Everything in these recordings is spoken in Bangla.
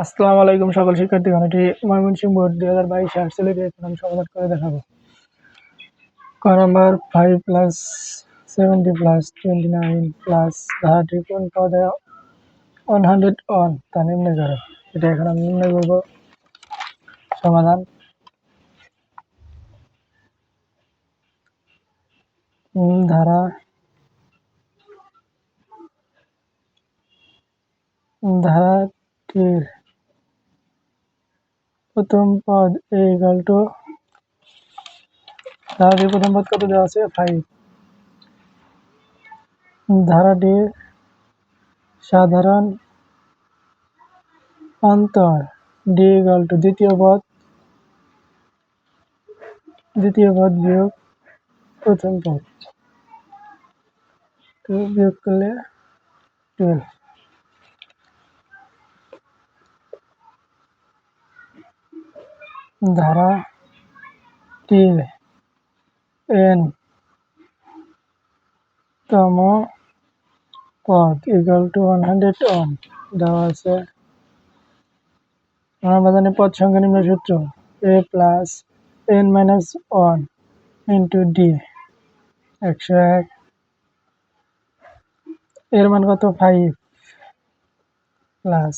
আসসালামু আলাইকুম সকল শিক্ষার্থীগণ। এটি ময়মনসিংহ বোর্ড 2022 সাল সিলেটে এখন আমি সমাধান করে দেখাবো। ক নাম্বার 5 প্লাস 70 প্লাস 29 প্লাস ধারাটি কোন পদে 100 অন তা নির্ণয় করো। এটা এখন আমি নির্ণয় করব। সমাধান ধারাটির প্রথম পদ ধারাটির প্রথম পদ কত দেওয়া আছে 5। ধারাটির সাধারণ অন্তর ডি দ্বিতীয় পদ বিয়োগ প্রথম পদ, বিয়োগ করলে 12। ধারাটির n তম পদ 100 অন দেওয়া আছে। আমরা জানি পদ সংখ্যা নিম্ন সূত্র a plus n minus 1 into D 101। এর মান কত 5 প্লাস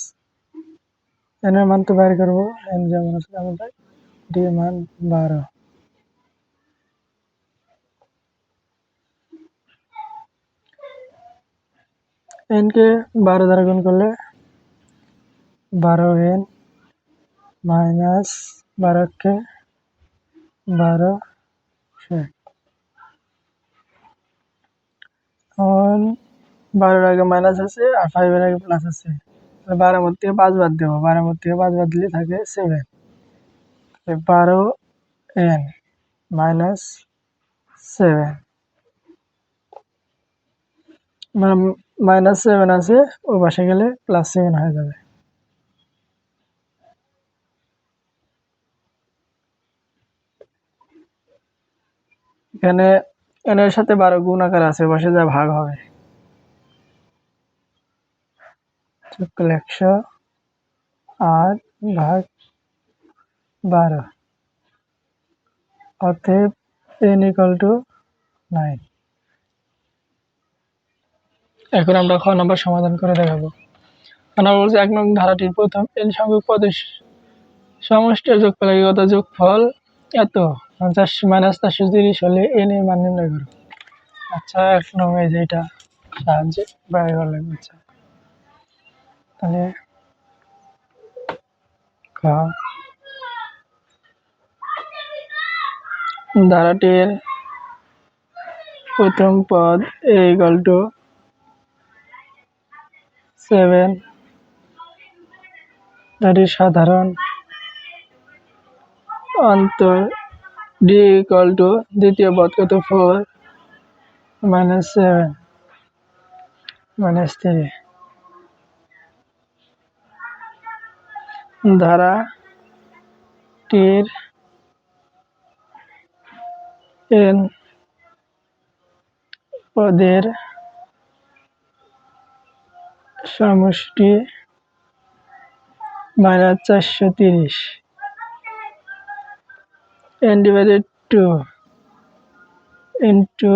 n এর মান তো বাইর করবো, n যেমন আছে তেমন তাই, ডি এর মান 12। n কে 12 দ্বারা গুণ করলে 12n মাইনাস 12 কে 12 এখন 12 আগে মাইনাস আছে আর 5 এর আগে প্লাস আছে। 12 মধ্যে থেকে 5 বাদ দেবো, 12 মধ্যে থেকে 5 বাদ দিলে থাকে 7। 12n মাইনাস 7 মানে মাইনাস 7 আছে, ও পাশে গেলে প্লাস 7 হয়ে যাবে। এখানে n এর সাথে 12 গুণ আকার আছে, পাশে যা ভাগ হবে 108 ভাগ 12, অতএব n = 9। এখন আমরা খ নাম্বার সমাধান করে দেখাবো। আমরা বলছি 1 নং ধারাটির প্রথম n সংখ্যক পদের সমষ্টির যোগফল একগত যোগফল এত 50 মাইনাস 430 হলে n এর মান নির্ণয় করো। আচ্ছা, 1 নং এই যে এটা সাহায্যে বাইরে করলাম। আচ্ছা, তাহলে খ ধারাটির প্রথম পদ a = 7, ধারাটির সাধারণ অন্তর d = দ্বিতীয় পদ কত 4 মাইনাস 7 মাইনাস 3। ধারাটির n পদের সমষ্টি minus 430 n/2 into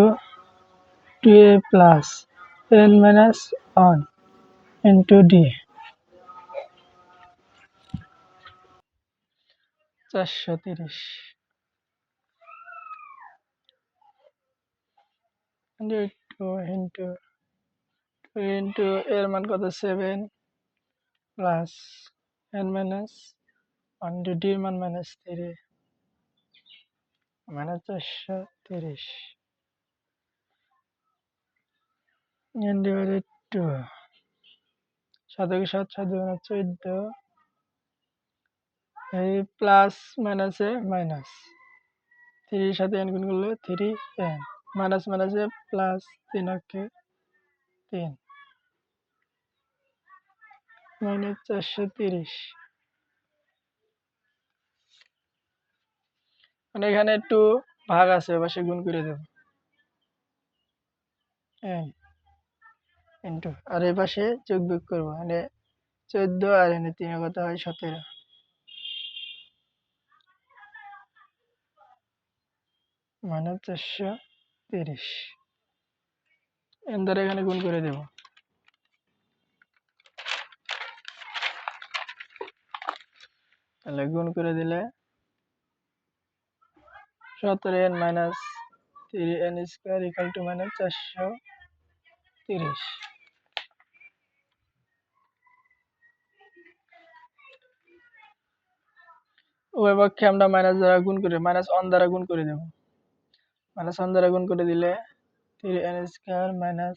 2a plus n minus 1 into d 430 into 2 into এর মান কত 7 plus n minus 1 into d এর মান minus 3 minus 430 n/2 7 কে 7 7 গুণ 14, এই প্লাস মাইনাসে মাইনাস 3 এর সাথে n গুণ করলে 3n মাইনাস মাইনাসে প্লাস 3 কে 3 মাইনাস 430। মানে এখানে একটু ভাগ আছে, পাশে গুণ করে দেব n ইন্টু আর এই পাশে যোগ বিয়োগ করবো, মানে 14 আর এনে 3 কত হয় 17 মানে 430 এর দ্বারা এখানে গুণ করে দেব। তাহলে গুণ করে দিলে 17n minus 3n square equal to মানে 430। উভয় পক্ষে আমরা মাইনাস দ্বারা গুণ করে মাইনাস 1 দ্বারা গুণ করে দেব। মাইনাস 1 দ্বারা গুণ করে দিলে 3n square minus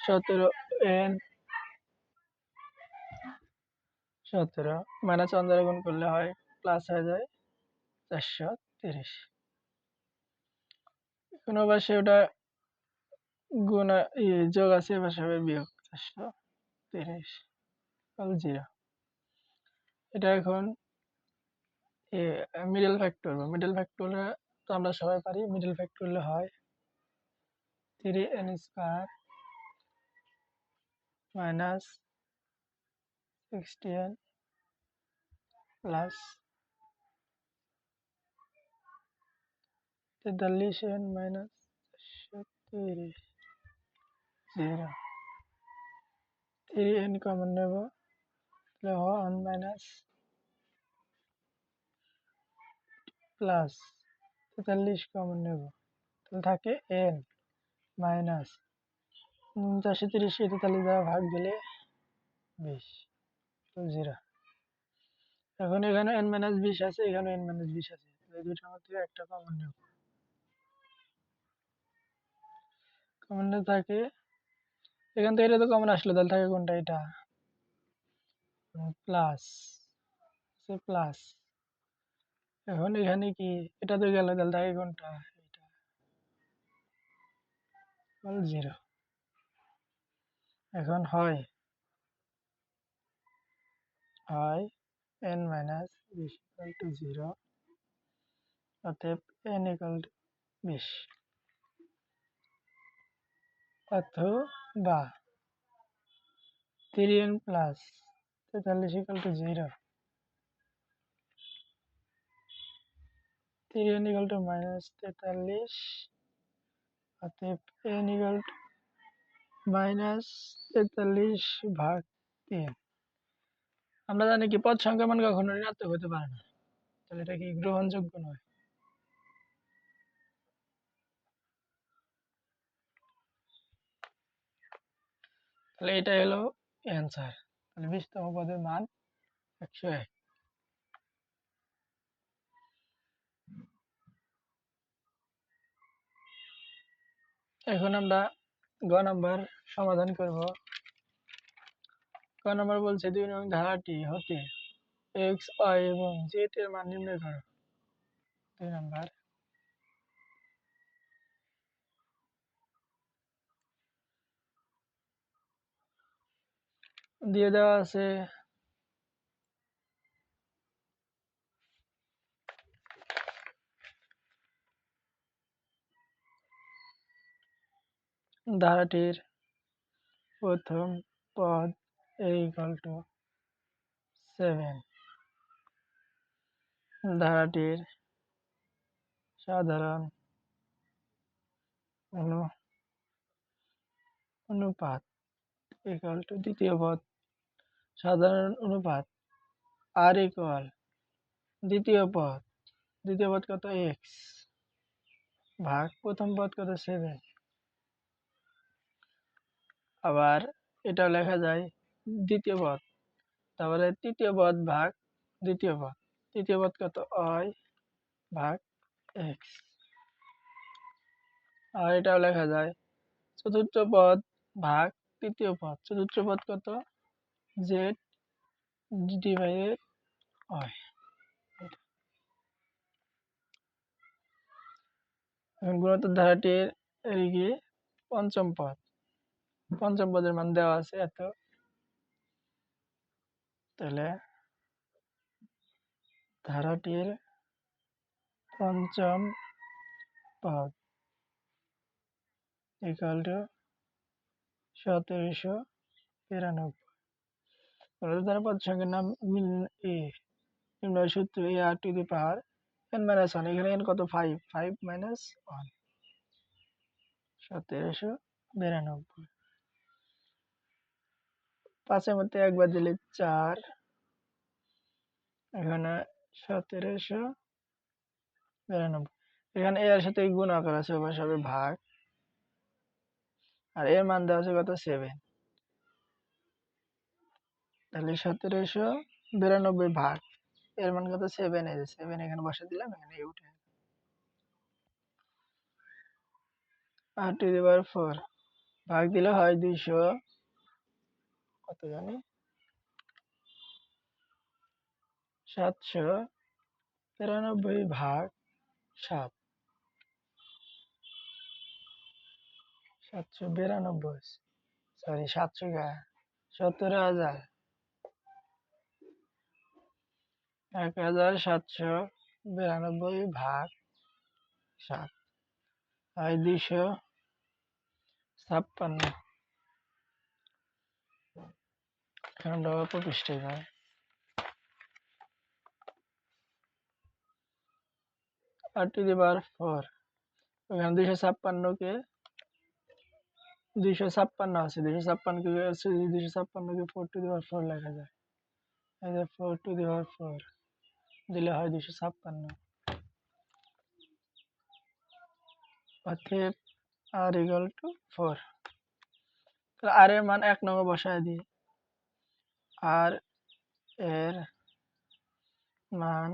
17n 17 minus 1 দ্বারা গুণ করলে হয় প্লাস হয়ে যায় 430। কোনো পাশে ওটা গুণ যোগ আছে, পাশে হবে বিয়োগ 430 ইকুয়াল 0। এটা এখন মিডল ফ্যাক্টর বা মিডল ফ্যাক্টরে তো আমরা সবাই পারি। মিডল ফ্যাক্টর হলে হয় 3n square minus 16n plus 43n minus 430 0। 3n common নেব, তাহলে 1 মাইনাস প্লাস 43 কমন নেব, তাহলে থাকে n মাইনাস 430 কে 43 দ্বারা ভাগ দিলে 20 0। এখন এখানে n মাইনাস 20 আছে, এখানে n মাইনাস 20 আছে, এই দুটোর মধ্যে একটা কমন নেব। কমন থাকে এখান থেকে, এটা তো কমন আসলো, তাহলে থাকে কোনটা, এটা প্লাস প্লাস। এখন এখানে কি, এটা তো গেল, তাহলে থাকে কোনটা, এটা 0। এখন হয় n মাইনাস 20 ইকুয়াল টু 0, অতএব n ইকুয়াল টু 20, অথবা 3n plus 43 equal to 0, 3n equal to minus 43, অতএব n ইকুয়াল টু মাইনাস 43 ভাগ 3। আমরা জানি কি পদ সংখ্যা মান কখনো ঋণাত্মক হতে পারে না, তাহলে এটা কি গ্রহণযোগ্য নয়। তাহলে এটাই হলো অ্যান্সার। তাহলে 20তম পদের মান 101। এখন আমরা গ নাম্বার সমাধান করব। গ নাম্বার বলছে 2 নং ধারাটি হতে x, y এবং z এর মান নির্ণয় করো। 2 নাম্বার দিয়ে দেওয়া আছে ধারাটির প্রথম পদ a ইকুয়াল টু 7, ধারাটির সাধারণ অনুপাত ইকুয়াল টু দ্বিতীয় পদ সাধারণ অনুপাত r ইকুয়াল দ্বিতীয় পদ কত x ভাগ প্রথম পদ কত 7। আবার এটা লেখা যায় দ্বিতীয় পদ, তারপরে তৃতীয় পদ ভাগ দ্বিতীয় পদ, তৃতীয় পদ কত y ভাগ x। আর এটাও লেখা যায় চতুর্থ পদ ভাগ তৃতীয় পদ, চতুর্থ পদ কত z ডিভাইডেড y। এখন গুণোত্তর ধারাটির এদিকে পঞ্চম পদের মান দেওয়া আছে এত, তাহলে ধারাটির পঞ্চম পদ ইকুয়াল টু 1793। দ্বারা পদ সংখ্যার নাম এ নিম্ন সূত্র এ আর to the power n minus one. এখানে n কত? 5 মাইনাস ওয়ান 1792। 5-এর মধ্যে একবার দিলে 4, এখানে 1792। এখানে এর সাথে গুণ আকার আছে, ওপাশে হবে ভাগ, আর এর মান দেওয়া আছে কত? 7। তাহলে 1792 ভাগ এর মান কত? 7। এই যে 7 এখানে বসে দিলাম, এখানে উঠে আর টু দি পাওয়ার 4 ভাগ দিলে হয় 200 কত জানি 793 ভাগ 7, 792, সরি 700 17,000, 1792 ভাগ 7 হয় 256। এখন আমরা অল্প পৃষ্ঠায় যাই। আর টু দি পাওয়ার 4 ওখানে 256 কে 256 আছে, 256 কে 4 টু দি পাওয়ার 4 লেখা যায়। এই যে 4 টু দি পাওয়ার 4 দিলে হয় 256। অতএব r ইকুয়াল টু 4। তাহলে r এর মান 1 নং বসায় দিই। r এর মান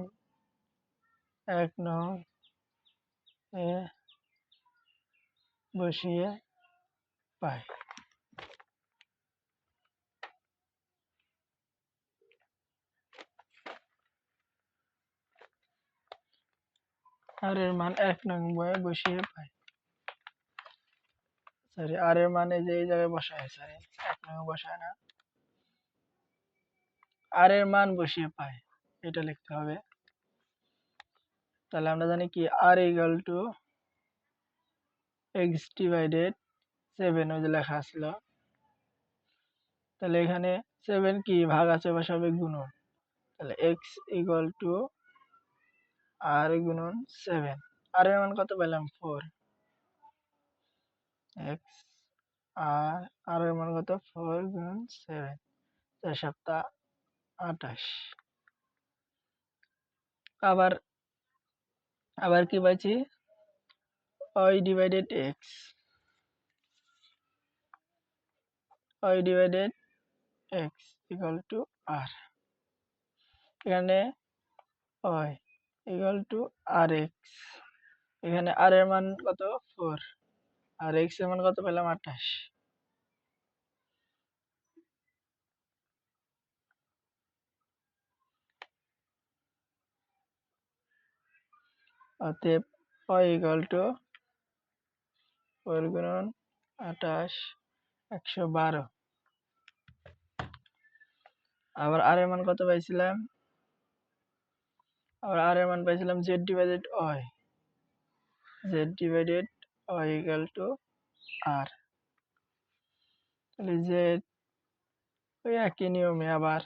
1 নং এ বসিয়ে পাই। r এর মান 1 নং বসিয়ে পাই। সরি, r এর মান এই যে এই জায়গায় বসায়, সরি 1 নং বসায় না, r এর মান বসিয়ে পাই, এটা লিখতে হবে। তাহলে আমরা জানি কি r equal to x divided 7, ওই যে লেখা ছিল। তাহলে এখানে 7 কি ভাগ আছে, পাশে হবে গুণন। তাহলে x ইকুয়াল টু r গুণন 7। r এর মান কত পেলাম? 4। x r এর মান কত? 4 গুণন 7, 4 7 28। আবার আবার কি পাইছি? y divided x, y divided x equal to r। এখানে y ইকুয়াল টু rx, এখানে r এর মান কত? 4, আর x এর মান কত পেলাম? 28। অতএব y ইকুয়াল টু 4 গুণন 28 112। আবার r এর মান কত পাইছিলাম? আবার r এর মান পাইছিলাম z divided y, z divided y equal to r। তাহলে z ওই একই নিয়মে আবার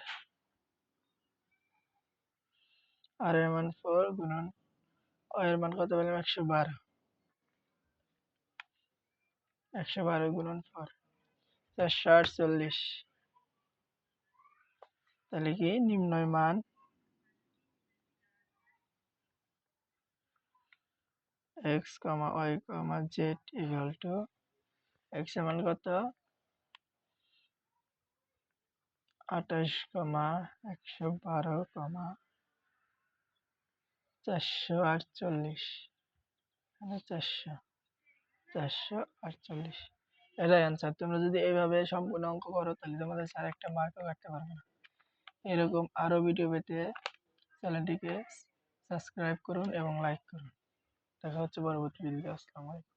r এর মান 4 গুণন y এর মান কত পেলাম? 112, 112 গুণন 4 448। তাহলে কি নির্ণয় মান x, y, z equal to x এর মান কত? 28, 112, 448, 448। এটাই অ্যান্সার। তোমরা যদি এইভাবে সম্পূর্ণ অঙ্ক করো তাহলে তোমাদের স্যার একটা মার্কও কাটতে পারবে না। এরকম আরো ভিডিও পেতে চ্যানেলটিকে সাবস্ক্রাইব করুন এবং লাইক করুন। দেখা হচ্ছে পরবর্তী ভিডিওতে। আসসালামু আলাইকুম।